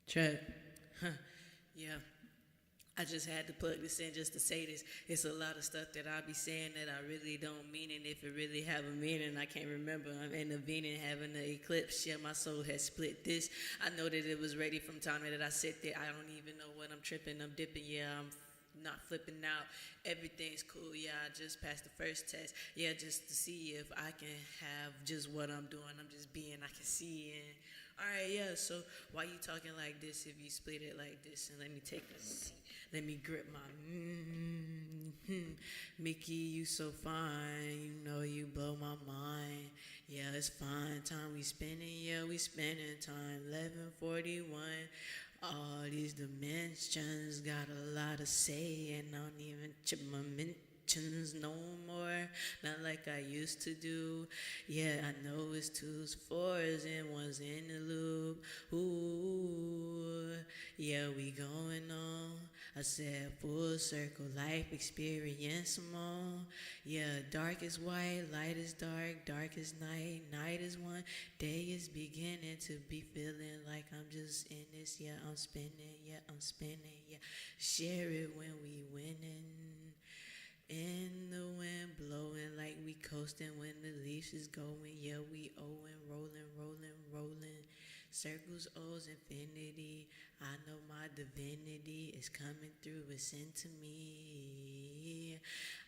Check. Huh. Yeah. I just had to plug this in just to say this. It's a lot of stuff that I be saying that I really don't mean, and if it really have a meaning, I can't remember. I'm intervening, having an eclipse. Yeah, my soul has split this. I know that it was ready from time that I sit there. I don't even know what I'm tripping. I'm dipping. Yeah, I'm not flipping out. Everything's cool. Yeah, I just passed the first test. Yeah, just to see if I can have just what I'm doing. I'm just being. I can see and. All right, yeah. So why you talking like this if you split it like this? And let me take a seat. Let me grip my Mickey, you so fine. You know you blow my mind. Yeah, it's fine. Time we spending. Yeah, we spending time. 11:41. All these dimensions got a lot to say, and I don't even chip my mentions no more. Not like I used to do. Yeah, I know it's twos, fours, and ones in the loop. Ooh, yeah, we going on. I said full circle, life experience more. Yeah, dark is white, light is dark, dark is night, night is one, day is beginning to be feeling like I'm just in this. Yeah, I'm spinning, yeah, I'm spinning, yeah. Share it when we winning. In the wind blowing like we coasting when the leaves is going. Yeah, we owing, rolling, rolling, rolling. Circles, O's, infinity. I know my divinity is coming through. It's into me.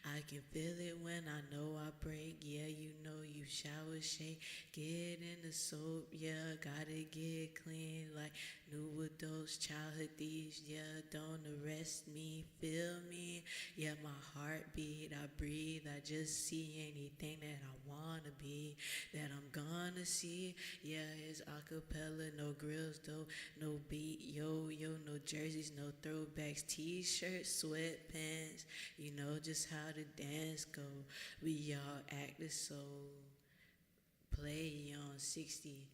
I can feel it when I know I break. Yeah, you know you shower, shake. Get in the soap. Yeah, gotta get clean like new adults, childhood thieves. Yeah, don't arrest me. Feel me. Yeah, my heartbeat, I breathe, I just see anything that I wanna be, that I'm gonna see. Yeah, it's acapella, no grills though, no beat, yo, no jerseys, no throwbacks, t-shirts, sweatpants. You know just how the dance go. We all acted so play on 60.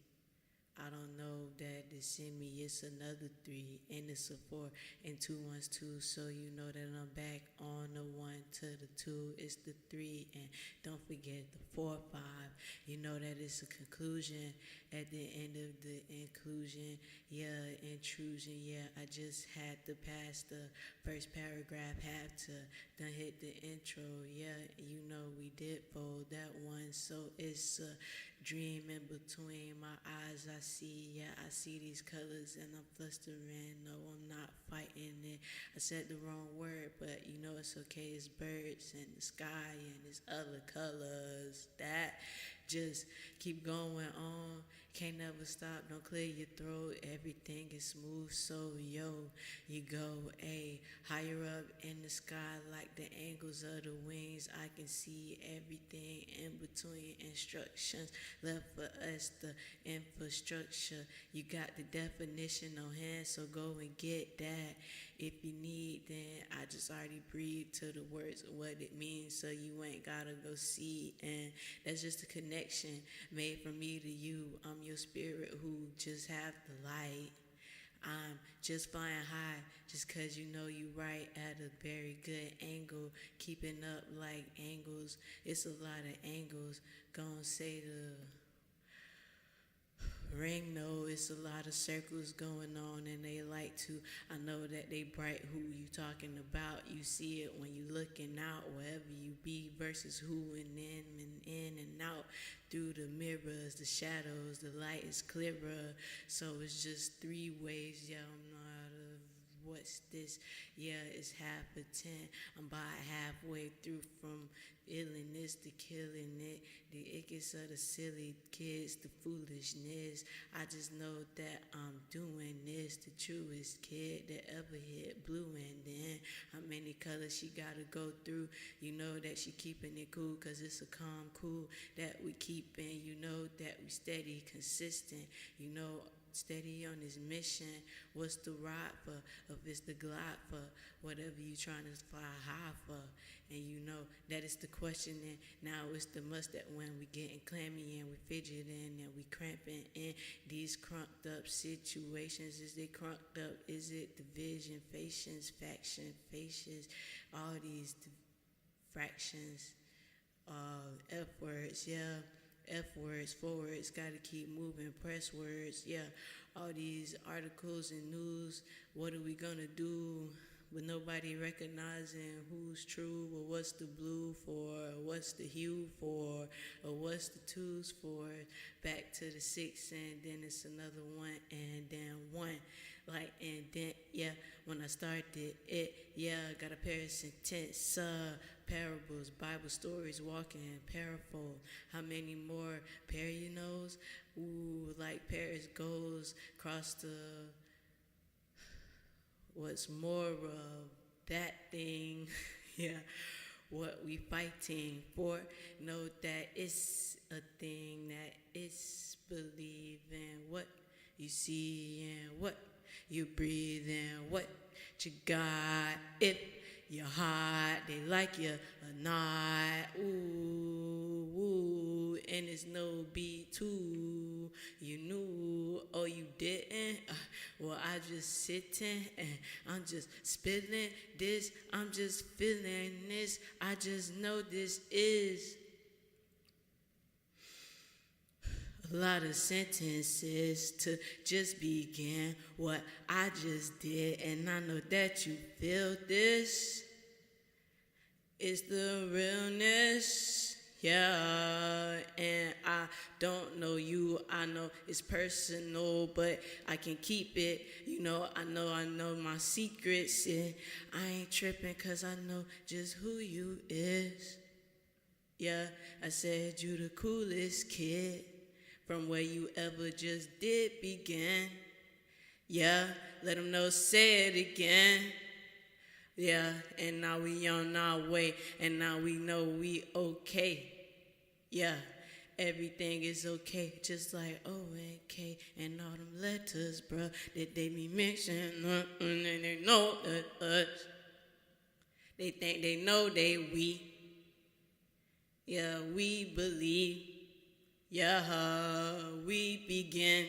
I don't know that they send me, it's another three, and it's a four, and two ones two, so you know that I'm back on the one to the two, it's the three, and don't forget the 4 5. You know that it's a conclusion at the end of the inclusion, yeah, intrusion, yeah. I just had to pass the first paragraph, have to done hit the intro, yeah. You know we did fold that one, so it's a dream in between my eyes. I see, yeah, I see these colors and I'm flustering. No, I'm not fighting it. I said the wrong word, but you know it's okay. It's birds and the sky and it's other colors that just keep going on. Can't never stop, don't clear your throat. Everything is smooth, so yo, you go a higher up in the sky like the angles of the wings. I can see everything in between instructions left for us, the infrastructure. You got the definition on hand, so go and get that. If you need, then I just already breathed to the words of what it means, so you ain't gotta go see. And that's just a connection made from me to you. I'm your spirit who just have the light. I'm just flying high just cause you know you right at a very good angle. Keeping up like angles. It's a lot of angles. Gonna say the ring, no, it's a lot of circles going on and they like to. I know that they bright who you talking about. You see it when you looking out wherever you be versus who and in and out through the mirrors, the shadows, the light is clearer. So it's just three ways, yeah, I'm not of what's this? Yeah, it's half a 10. I'm about halfway through from illness to killing it. The ickiness of the silly kids, the foolishness. I just know that I'm doing this. The truest kid that ever hit blue, and then how many colors she gotta go through. You know that she keeping it cool, cause it's a calm cool that we keeping. You know that we steady, consistent. You know steady on this mission. What's the ride for? If it's the glide for whatever you trying to fly high for. And you know that is the question. And now it's the must that when we getting clammy and we fidgeting and we cramping in these crunked up situations. Is it crunked up? Is it division, fations, faction, faces? All these fractions, F words, yeah. F words, forwards, gotta keep moving, press words, yeah. All these articles and news, what are we gonna do? With nobody recognizing who's true, or what's the blue for, or what's the hue for, or what's the twos for. Back to the six, and then it's another one, and then one. Like, and then, yeah, when I started it, yeah, got a pair of sentence, parables, Bible stories, walking in parable. How many more pair you knows? Ooh, like Paris goes across the what's more of that thing, yeah, what we fighting for. Know that it's a thing that it's believe in what you see and what you breathe and what you got. If you're hot, they like you or not. Ooh, ooh, and it's no B2. You knew, oh, you didn't. Well, I just sitting and I'm just spilling this. I'm just feeling this. I just know this is a lot of sentences to just begin what I just did, and I know that you feel this. It's the realness, yeah, and I don't know you, I know it's personal, but I can keep it, I know my secrets, and I ain't tripping cause I know just who you is. Yeah, I said you the coolest kid from where you ever just did begin. Yeah, let them know, say it again. Yeah, and now we on our way, and now we know we okay. Yeah, everything is okay, just like O and K and all them letters, bruh, that they be mixing up, and they know that us. They think they know they we. Yeah, we believe. Yeah, we begin.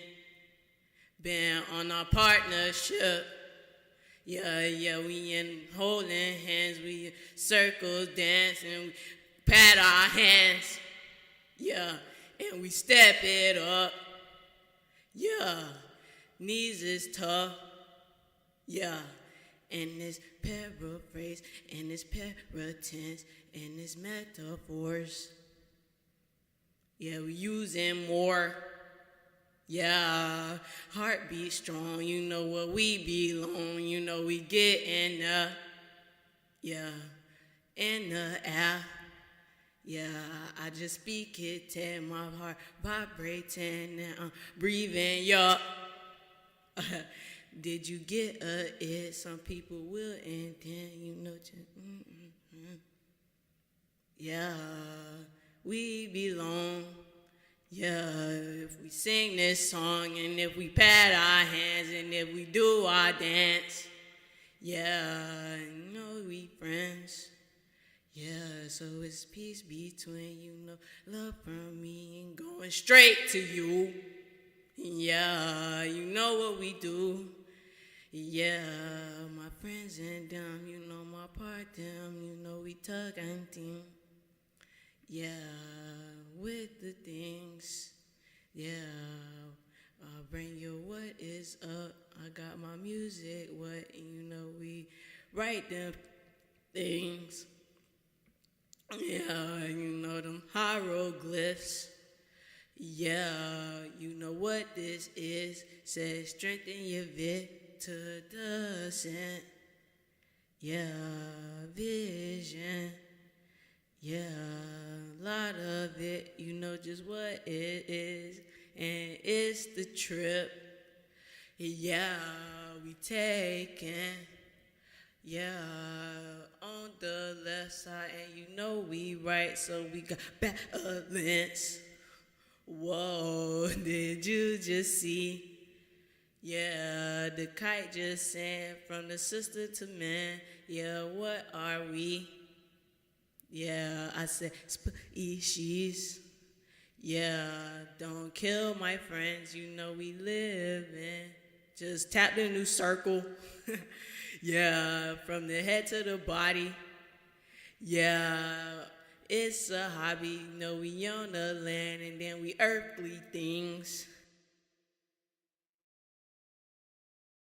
Been on our partnership. Yeah, we in holding hands, we circles dancing, we pat our hands. Yeah, and we step it up. Yeah, knees is tough. Yeah, and this paraphrase, and this paratense, and this metaphors. Yeah, we using more. Yeah, heartbeat strong, you know what we belong, you know we get in the, yeah, in the air. Yeah, I just speak it, tell my heart vibrating, and I'm breathing, yeah. Did you get it? Some people will, and then, just, yeah, we belong. Yeah, if we sing this song, and if we pat our hands, and if we do our dance, yeah, we friends. Yeah, so it's peace between, love from me and going straight to you. Yeah, you know what we do. Yeah, my friends and them, my part them, we tug and team. Yeah, with the things, yeah, I'll bring you what is up. I got my music, what, we write them things. Yeah, them hieroglyphs. Yeah, you know what this is. Says strengthen your vit to the ascent. Yeah, vision. Yeah, a lot of it, just what it is, and it's the trip. Yeah, we taking, yeah, on the left side, and we right, so we got balance. Whoa, did you just see? Yeah, the kite just sang from the sister to man. Yeah, what are we? Yeah, I said species. Yeah, don't kill my friends, we live in. Just tap the new circle. Yeah, from the head to the body. Yeah, It's a hobby, we on the land and then we earthly things.